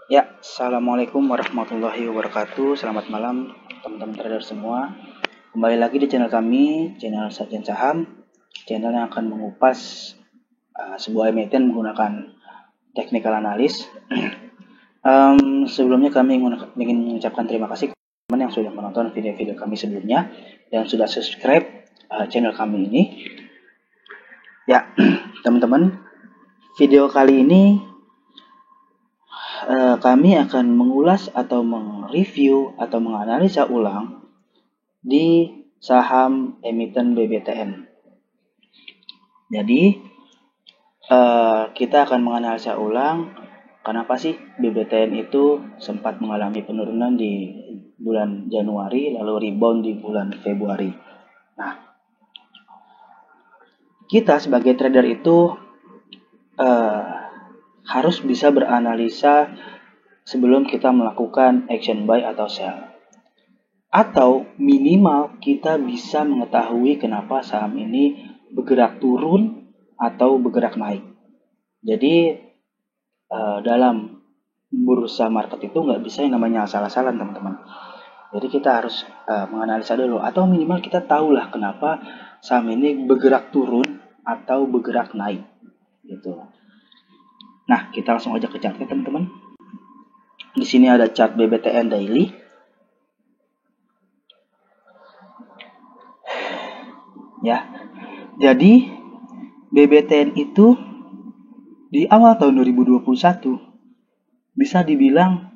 Ya, Assalamualaikum warahmatullahi wabarakatuh. Selamat malam teman-teman trader semua. Kembali lagi di channel kami, channel Sarjan Saham, channel yang akan mengupas sebuah emiten menggunakan technical analysis. Sebelumnya kami ingin mengucapkan terima kasih kepada teman-teman yang sudah menonton video-video kami sebelumnya dan sudah subscribe channel kami ini. Ya, teman-teman, video kali ini kami akan mengulas atau mereview atau menganalisa ulang di saham emiten BBTN. Jadi kita akan menganalisa ulang kenapa sih BBTN itu sempat mengalami penurunan di bulan Januari lalu rebound di bulan Februari. Nah, kita sebagai trader itu harus bisa beranalisa sebelum kita melakukan action buy atau sell. Atau minimal kita bisa mengetahui kenapa saham ini bergerak turun atau bergerak naik. Jadi dalam bursa market itu nggak bisa yang namanya asal-asalan teman-teman. Jadi kita harus menganalisa dulu atau minimal kita tahulah kenapa saham ini bergerak turun atau bergerak naik gitu. Nah, kita langsung aja ke chartnya teman-teman. Di sini ada chart BBTN daily. Ya. Jadi BBTN itu di awal tahun 2021 bisa dibilang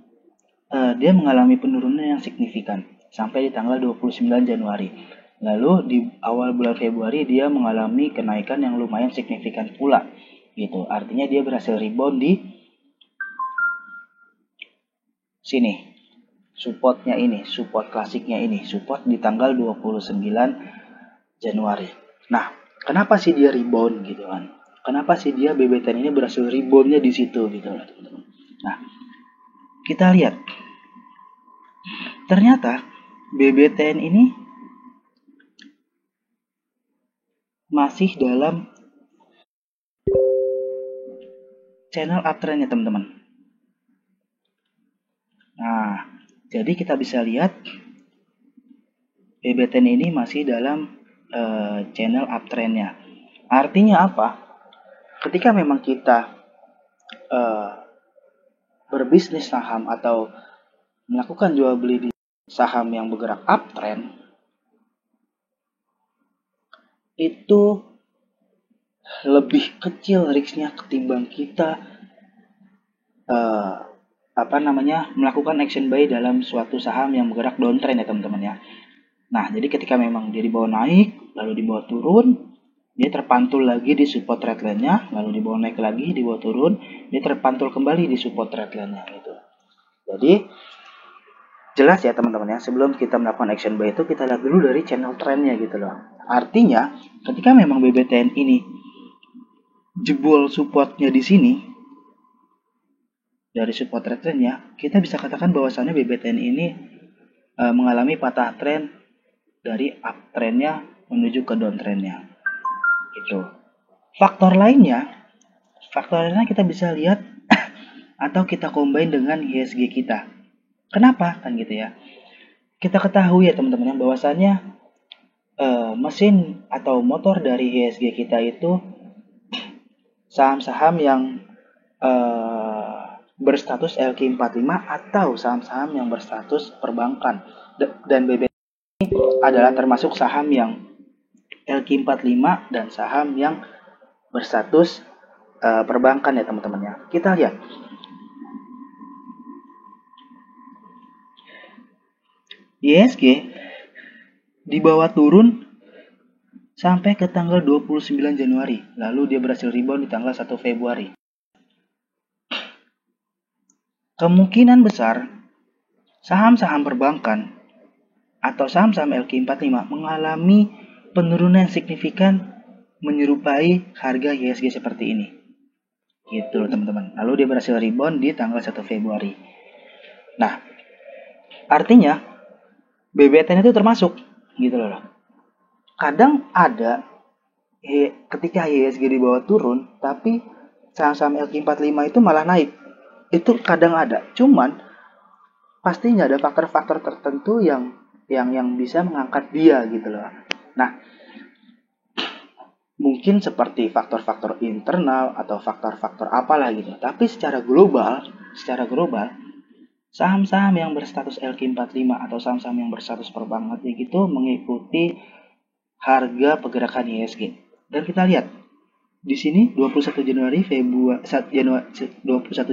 dia mengalami penurunan yang signifikan sampai di tanggal 29 Januari. Lalu di awal bulan Februari dia mengalami kenaikan yang lumayan signifikan pula gitu. Artinya dia berhasil rebound di sini. Supportnya ini, support klasiknya ini, support di tanggal 29 Januari. Nah, kenapa sih dia rebound gitu kan? Kenapa sih dia BBTN ini berhasil reboundnya di situ gitu lah teman-teman. Nah, kita lihat. Ternyata BBTN ini masih dalam channel uptrendnya teman-teman. Nah, jadi kita bisa lihat BBTN ini masih dalam channel uptrendnya. Artinya apa? Ketika memang kita berbisnis saham atau melakukan jual beli di saham yang bergerak uptrend, itu lebih kecil risknya ketimbang kita melakukan action buy dalam suatu saham yang bergerak downtrend ya teman-teman ya. Nah, jadi ketika memang dia dibawa naik, lalu dibawa turun, dia terpantul lagi di support trendline-nya, lalu dibawa naik lagi, dibawa turun, dia terpantul kembali di support trendline-nya gitu. Jadi jelas ya teman-teman ya, sebelum kita melakukan action buy itu kita lihat dulu dari channel trendnya gitu loh. Artinya, ketika memang BBTN ini jebol supportnya di sini, dari support trendnya, kita bisa katakan bahwasannya BBTN ini mengalami patah trend dari uptrendnya menuju ke downtrendnya. Gitu. Faktor lainnya kita bisa lihat atau kita combine dengan IHSG kita. Kenapa kan gitu ya? Kita ketahui ya teman-teman yang bahwasannya mesin atau motor dari IHSG kita itu saham-saham yang berstatus LQ45 atau saham-saham yang berstatus perbankan. Dan BBTN ini adalah termasuk saham yang LQ45 dan saham yang berstatus perbankan ya teman-teman ya. Kita lihat. IHSG dibawa turun sampai ke tanggal 29 Januari. Lalu dia berhasil rebound di tanggal 1 Februari. Kemungkinan besar saham-saham perbankan atau saham-saham LQ45 mengalami penurunan yang signifikan menyerupai harga IHSG seperti ini. Gitu loh teman-teman. Lalu dia berhasil rebound di tanggal 1 Februari. Nah, artinya BBTN itu termasuk gitu loh. Kadang ada ketika IHSG di bawah turun, tapi saham-saham LQ45 itu malah naik. itu kadang ada, cuman pastinya ada faktor-faktor tertentu yang bisa mengangkat dia gitu loh. Nah, mungkin seperti faktor-faktor internal atau faktor-faktor apalah gitu. Tapi secara global, saham-saham yang berstatus LQ45 atau saham-saham yang berstatus perbankan itu mengikuti harga pergerakan IHSG. Dan kita lihat di sini 21 Januari 21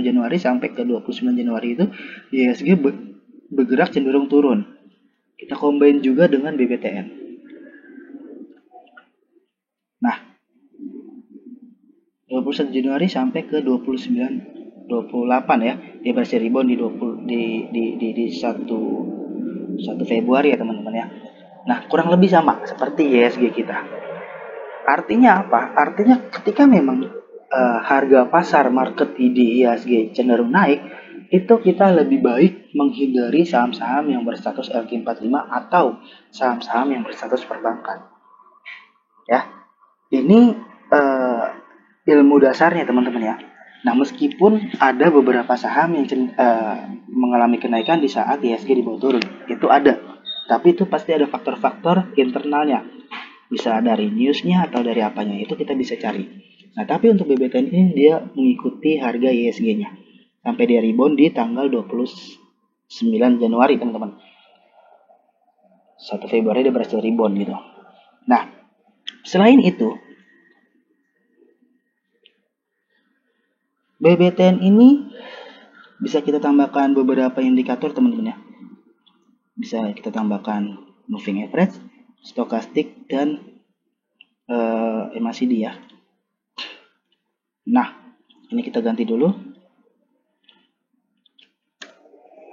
Januari sampai ke 29 Januari itu IHSG bergerak cenderung turun. Kita combine juga dengan BBTN. Nah, 21 Januari sampai ke 28 ya, dia berhasil rebound di 1 Februari ya teman-teman ya. Nah, kurang lebih sama seperti IHSG kita. Artinya apa? Artinya ketika memang harga pasar market di IHSG cenderung naik, itu kita lebih baik menghindari saham-saham yang berstatus LQ45 atau saham-saham yang berstatus perbankan. Ya, ini ilmu dasarnya teman-teman ya. Nah, meskipun ada beberapa saham yang mengalami kenaikan di saat IHSG di bawah turun, itu ada. Tapi itu pasti ada faktor-faktor internalnya. Bisa dari newsnya atau dari apanya, itu kita bisa cari. Nah, tapi untuk BBTN ini dia mengikuti harga IHSG-nya. Sampai dia rebound di tanggal 29 Januari, teman-teman. 1 Februari dia berhasil rebound gitu. Nah, selain itu, BBTN ini bisa kita tambahkan beberapa indikator, teman-teman ya. Bisa kita tambahkan moving average, stokastik, dan MACD ya. Nah, ini kita ganti dulu.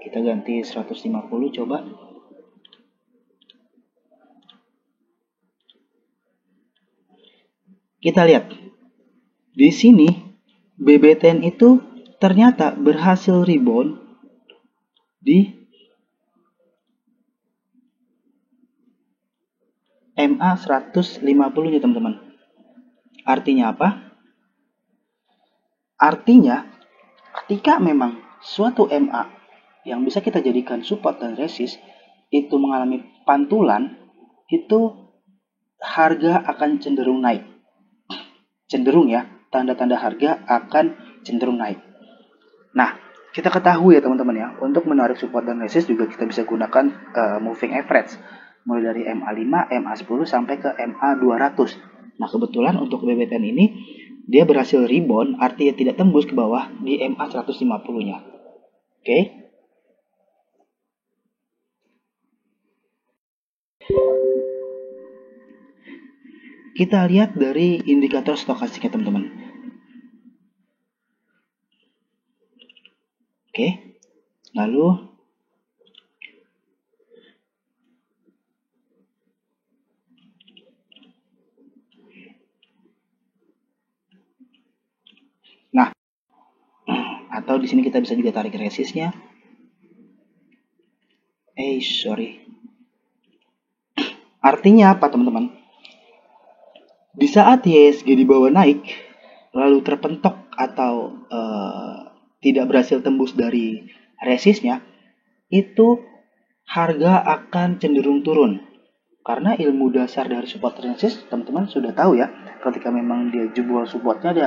Kita ganti 150 coba. Kita lihat. Di sini BBTN itu ternyata berhasil rebound di MA 150-nya, teman-teman. Artinya apa? Artinya ketika memang suatu MA yang bisa kita jadikan support dan resist itu mengalami pantulan, itu harga akan cenderung naik. Cenderung ya, tanda-tanda harga akan cenderung naik. Nah, kita ketahui ya teman-teman ya, untuk menarik support dan resist juga kita bisa gunakan moving average. Mulai dari MA5, MA10 sampai ke MA200. Nah, kebetulan untuk BBTN ini dia berhasil rebound, artinya tidak tembus ke bawah di MA150-nya. Oke. Kita lihat dari indikator stokastiknya, teman-teman. Oke. Lalu nah, atau di sini kita bisa juga tarik resistnya. Artinya apa, teman-teman? Di saat IHSG di bawah naik, lalu terpentok atau tidak berhasil tembus dari resistnya, itu harga akan cenderung turun. Karena ilmu dasar dari support resist, teman-teman sudah tahu ya, ketika memang dia jebol supportnya, dia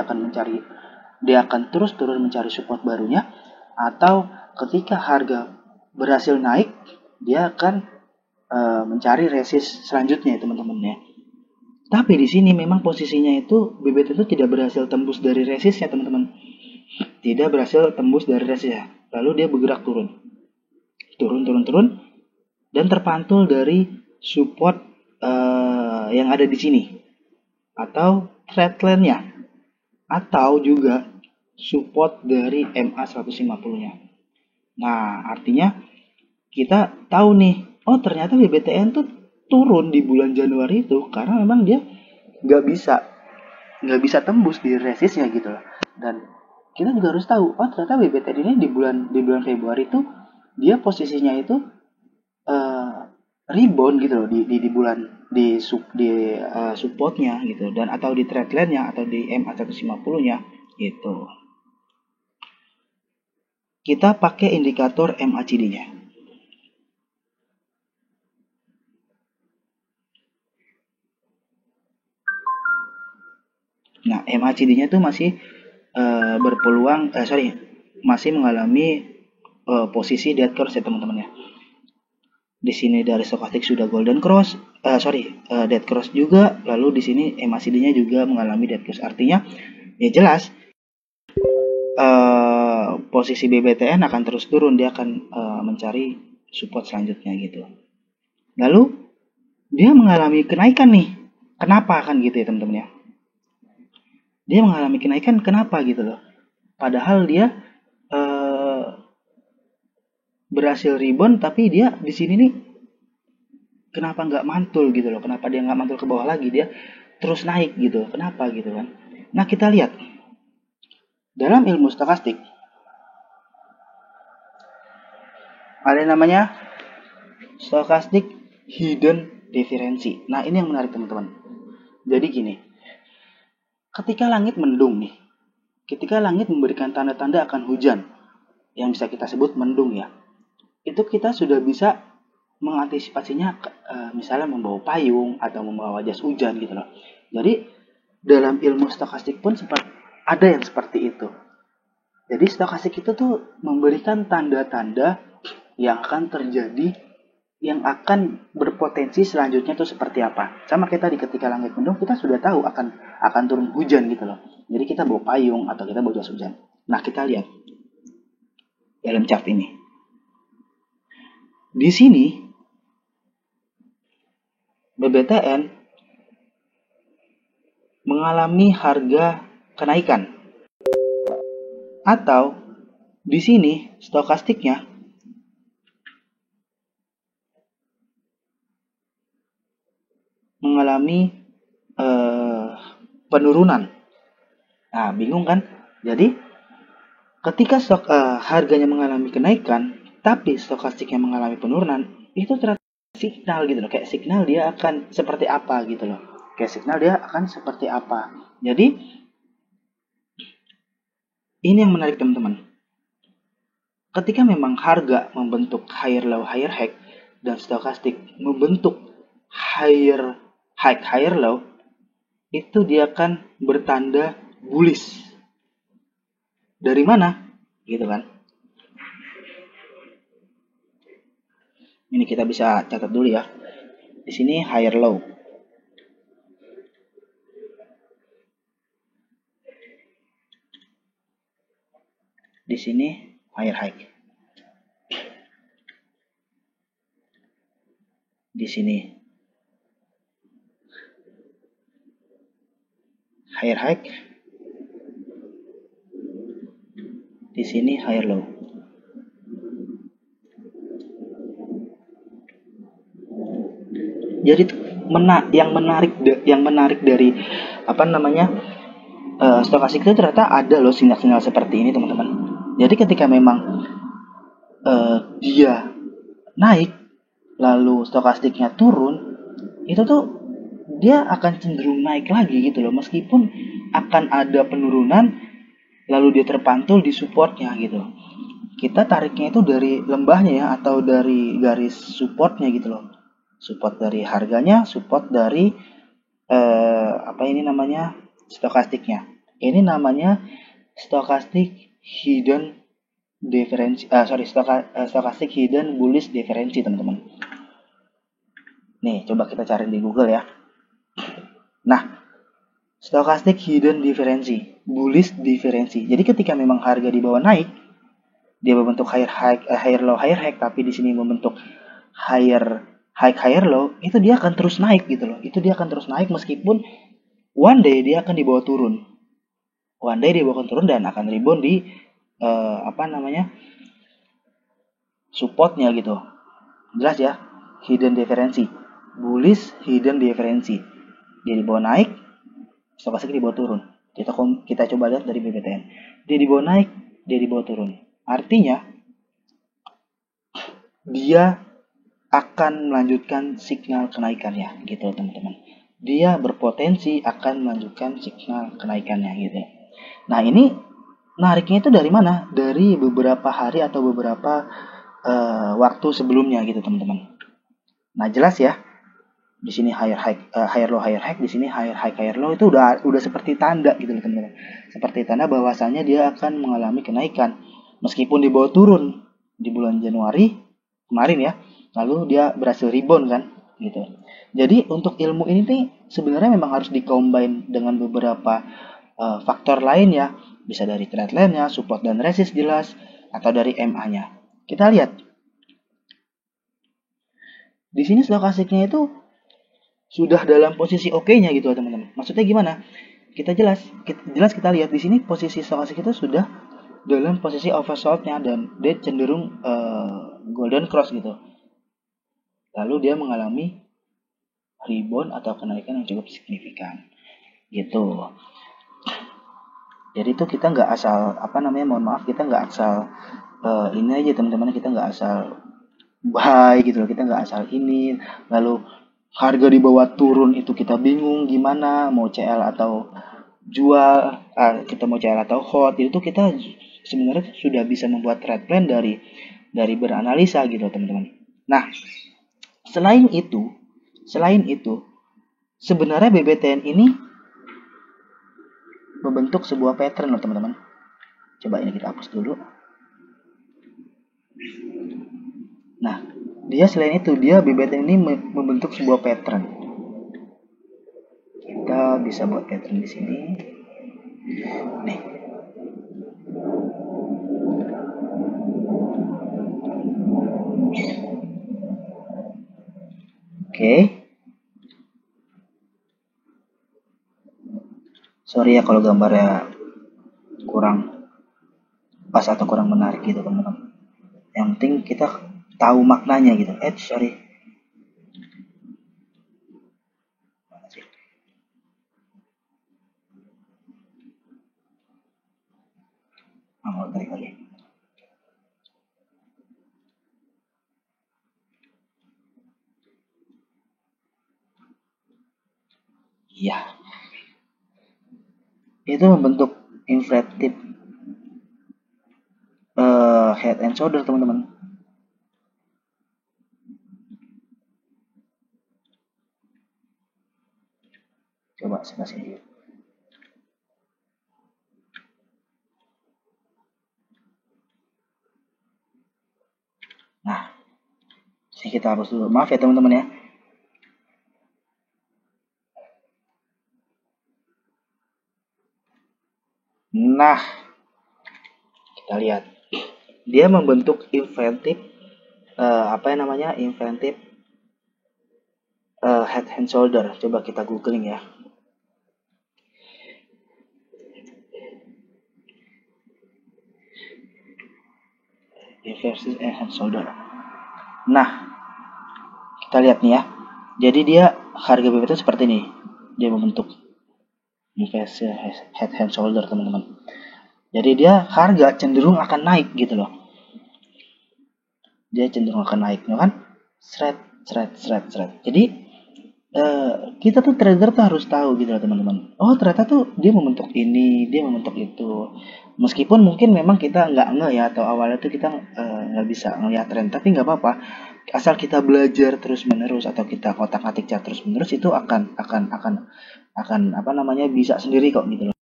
akan terus turun mencari support barunya, atau ketika harga berhasil naik, dia akan mencari resist selanjutnya, teman-teman ya. Tapi di sini memang posisinya itu BBT itu tidak berhasil tembus dari resistnya, teman-teman. Tidak berhasil tembus dari resistnya. Lalu dia bergerak turun, dan terpantul dari support yang ada di sini, atau trendline-nya, atau juga support dari MA 150-nya. Nah, artinya kita tahu nih, oh ternyata BBTN tuh turun di bulan Januari itu karena memang dia nggak bisa tembus di resistnya gitu loh. Dan kita juga harus tahu, oh ternyata BBTN ini di bulan Februari itu dia posisinya itu rebound gitu loh di bulan supportnya gitu, dan atau di trendline-nya atau di MA 150-nya gitu. kita pakai indikator MACD-nya. Nah, MACD-nya itu masih masih mengalami posisi dead cross ya teman-teman ya. Di sini dari stokastik sudah golden cross, dead cross juga, lalu di sini MACD-nya juga mengalami dead cross. Artinya ya jelas posisi BBTN akan terus turun, dia akan mencari support selanjutnya gitu. Lalu dia mengalami kenaikan nih. Kenapa kan gitu ya teman-teman ya? Dia mengalami kenaikan kenapa gitu loh? Padahal dia berhasil rebound, tapi dia di sini nih kenapa nggak mantul gitu loh? Kenapa dia nggak mantul ke bawah lagi? Dia terus naik gitu. Kenapa gitu kan? Nah, kita lihat dalam ilmu stokastik ada namanya stokastik hidden difference. Nah, ini yang menarik teman-teman. Jadi gini, ketika langit mendung nih, ketika langit memberikan tanda-tanda akan hujan, yang bisa kita sebut mendung ya, itu kita sudah bisa mengantisipasinya, misalnya membawa payung atau membawa jas hujan gitu loh. Jadi dalam ilmu stokastik pun ada yang seperti itu. Jadi stokastik itu tuh memberikan tanda-tanda yang akan terjadi, yang akan berpotensi selanjutnya tuh seperti apa. Sama kita di ketika langit mendung, kita sudah tahu akan turun hujan gitu loh. Jadi kita bawa payung atau kita bawa jas hujan. Nah, kita lihat dalam chart ini. Di sini BBTN mengalami harga kenaikan, atau di sini stokastiknya mengalami penurunan. Nah, bingung kan? Jadi ketika harganya mengalami kenaikan tapi stokastiknya mengalami penurunan, itu ternyata signal gitu loh, kayak signal dia akan seperti apa gitu loh. Kayak signal dia akan seperti apa. Jadi ini yang menarik teman-teman. Ketika memang harga membentuk higher low higher high dan stokastik membentuk higher high higher low, itu dia akan bertanda bullish. Dari mana? Gitu kan. Ini kita bisa catat dulu ya. Di sini higher low. Di sini higher high. Di sini higher high. Di sini higher low. Jadi yang menarik dari stokastik itu ternyata ada loh sinyal-sinyal seperti ini teman-teman. Jadi ketika memang dia naik lalu stokastiknya turun, itu tuh dia akan cenderung naik lagi gitu loh, meskipun akan ada penurunan lalu dia terpantul di supportnya gitu. Kita tariknya itu dari lembahnya ya, atau dari garis supportnya gitu loh. Support dari harganya, support dari stokastiknya. Ini namanya stokastik hidden difference, stokastik hidden bullish difference teman-teman. Nih, coba kita cari di Google ya. Nah, stokastik hidden difference, bullish difference. Jadi ketika memang harga di bawah naik, dia membentuk higher low higher high, tapi di sini membentuk higher high higher low, itu dia akan terus naik gitu loh. Itu dia akan terus naik meskipun one day dia akan dibawa turun. One day dia akan turun dan akan rebound di supportnya gitu. Jelas ya, hidden difference, bullish hidden difference. Dia dibawa naik, stokastik dibawa turun. Kita coba lihat dari BBTN. Dia dibawa naik, dia dibawa turun. Artinya dia akan melanjutkan signal kenaikannya gitu teman-teman. Dia berpotensi akan melanjutkan signal kenaikannya gitu. Nah, ini nariknya itu dari mana? Dari beberapa hari atau beberapa waktu sebelumnya gitu teman-teman. Nah jelas ya, di sini higher low higher high, di sini higher high higher low, itu udah seperti tanda gitu loh teman-teman. Seperti tanda bahwasanya dia akan mengalami kenaikan meskipun dibawa turun di bulan Januari kemarin ya. Lalu dia berhasil rebound kan gitu. Jadi untuk ilmu ini nih sebenarnya memang harus dikombin dengan beberapa faktor lain ya. Bisa dari trendline-nya, support dan resist jelas, atau dari MA-nya. Kita lihat. Di sini stokastiknya itu sudah dalam posisi oke-nya gitu teman-teman. Maksudnya gimana? Jelas kita lihat di sini posisi stokastik itu sudah dalam posisi oversold-nya dan dia cenderung golden cross gitu. Lalu dia mengalami rebound atau kenaikan yang cukup signifikan gitu. Jadi itu kita nggak asal mohon maaf, kita nggak asal ini aja teman-teman, kita nggak asal buy gitu loh, kita nggak asal ini lalu harga di bawah turun itu kita bingung gimana mau CL atau jual, kita mau CL atau hold, itu kita sebenarnya sudah bisa membuat trade plan dari beranalisa gitu teman-teman. Nah selain itu sebenarnya BBTN ini membentuk sebuah pattern loh teman-teman. Coba ini kita hapus dulu. Nah, dia selain itu, dia BBTN ini membentuk sebuah pattern. Kita bisa buat pattern di sini. Nih. Oke. Sorry ya kalau gambarnya kurang pas atau kurang menarik gitu teman-teman. Yang penting kita tahu maknanya gitu. Sorry. Mau tarik lagi. Iya. Itu membentuk inflated head and shoulder teman-teman. Coba saya kasih lihat. Nah, kita hapus dulu. Maaf ya teman-teman ya. Nah, kita lihat. Dia membentuk inventive inventive head and shoulder. Coba kita googling ya. Inverted head and shoulder. Nah, kita lihat nih ya. Jadi dia harga BBT seperti ini. Dia membentuk inverted head and shoulder teman-teman. Jadi dia harga cenderung akan naik gitu loh. Dia cenderung akan naik, kan? Shred. Jadi kita tuh trader tuh harus tahu gitu loh teman-teman. Oh ternyata tuh dia membentuk ini, dia membentuk itu. Meskipun mungkin memang kita nggak nge ya, atau awalnya tuh kita nggak bisa ngelihat tren, tapi nggak apa-apa. Asal kita belajar terus menerus atau kita kotak-atik chart terus menerus, itu akan bisa sendiri kok gitu loh.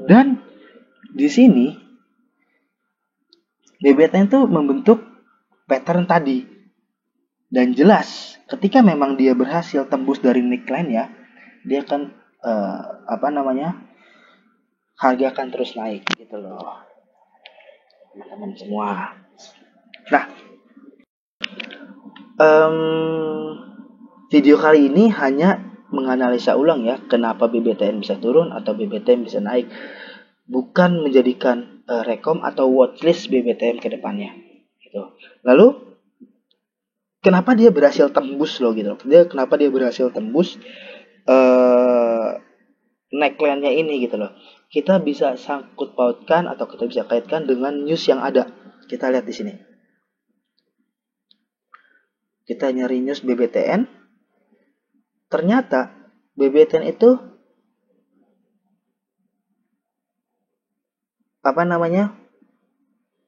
Dan di sini BBTN tuh membentuk pattern tadi. Dan jelas ketika memang dia berhasil tembus dari neckline ya, dia akan harga akan terus naik gitu loh teman-teman semua. Nah, video kali ini hanya menganalisa ulang ya kenapa BBTN bisa turun atau BBTN bisa naik, bukan menjadikan rekom atau watchlist BBTN ke depannya gitu. Lalu kenapa dia berhasil tembus loh gitu. Kenapa dia berhasil tembus neckline-nya ini gitu loh. Kita bisa sangkut pautkan atau kita bisa kaitkan dengan news yang ada. Kita lihat di sini. Kita nyari news BBTN. Ternyata BBTN itu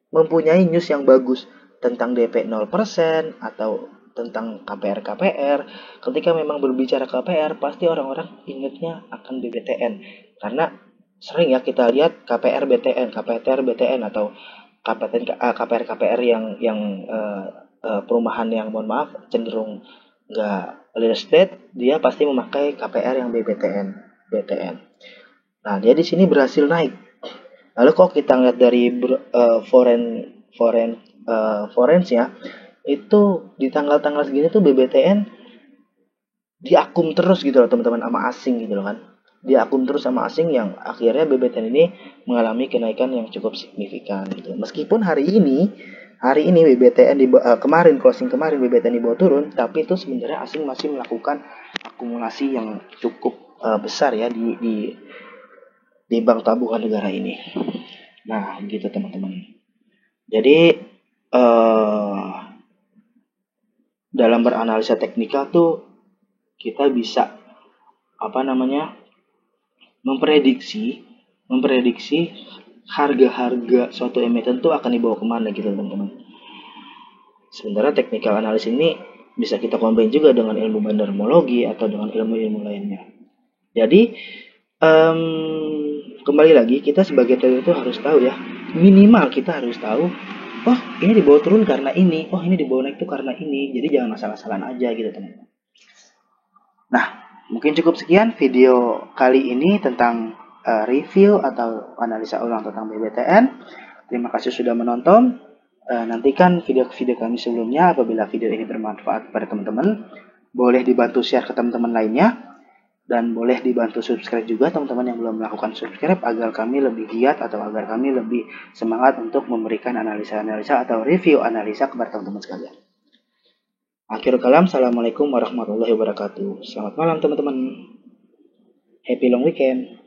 mempunyai news yang bagus tentang DP 0% atau tentang KPR. Ketika memang berbicara KPR, pasti orang-orang ingatnya akan BBTN. Karena sering ya kita lihat KPR BTN atau KPR yang perumahan yang mohon maaf cenderung nggak real estate, dia pasti memakai KPR yang BTN. Nah, dia di sini berhasil naik. Lalu kalau kita lihat dari foreign ya, itu di tanggal-tanggal segini tuh BBTN diakum terus gitu loh teman-teman sama asing gitu loh kan. Diakum terus sama asing yang akhirnya BBTN ini mengalami kenaikan yang cukup signifikan gitu. Meskipun hari ini BBTN kemarin closing kemarin BBTN dibawa turun, tapi itu sebenarnya asing masih melakukan akumulasi yang cukup besar ya di bank tabungan negara ini. Nah, gitu teman-teman. Jadi dalam beranalisa teknikal tuh kita bisa memprediksi harga-harga suatu emiten tuh akan dibawa kemana gitu teman-teman. Sebenarnya technical analysis ini bisa kita combine juga dengan ilmu bandarmologi atau dengan ilmu-ilmu lainnya. Jadi kembali lagi kita sebagai trader itu harus tahu ya, minimal kita harus tahu, oh ini dibawa turun karena ini, oh ini dibawa naik tuh karena ini. Jadi jangan masalah-masalahan aja gitu teman-teman. Nah, mungkin cukup sekian video kali ini tentang review atau analisa ulang tentang BBTN. Terima kasih sudah menonton. Nantikan video-video kami sebelumnya. Apabila video ini bermanfaat kepada teman-teman, boleh dibantu share ke teman-teman lainnya. Dan boleh dibantu subscribe juga teman-teman yang belum melakukan subscribe agar kami lebih giat atau agar kami lebih semangat untuk memberikan analisa-analisa atau review analisa kepada teman-teman sekalian. Akhirul kalam, assalamualaikum warahmatullahi wabarakatuh. Selamat malam teman-teman. Happy long weekend.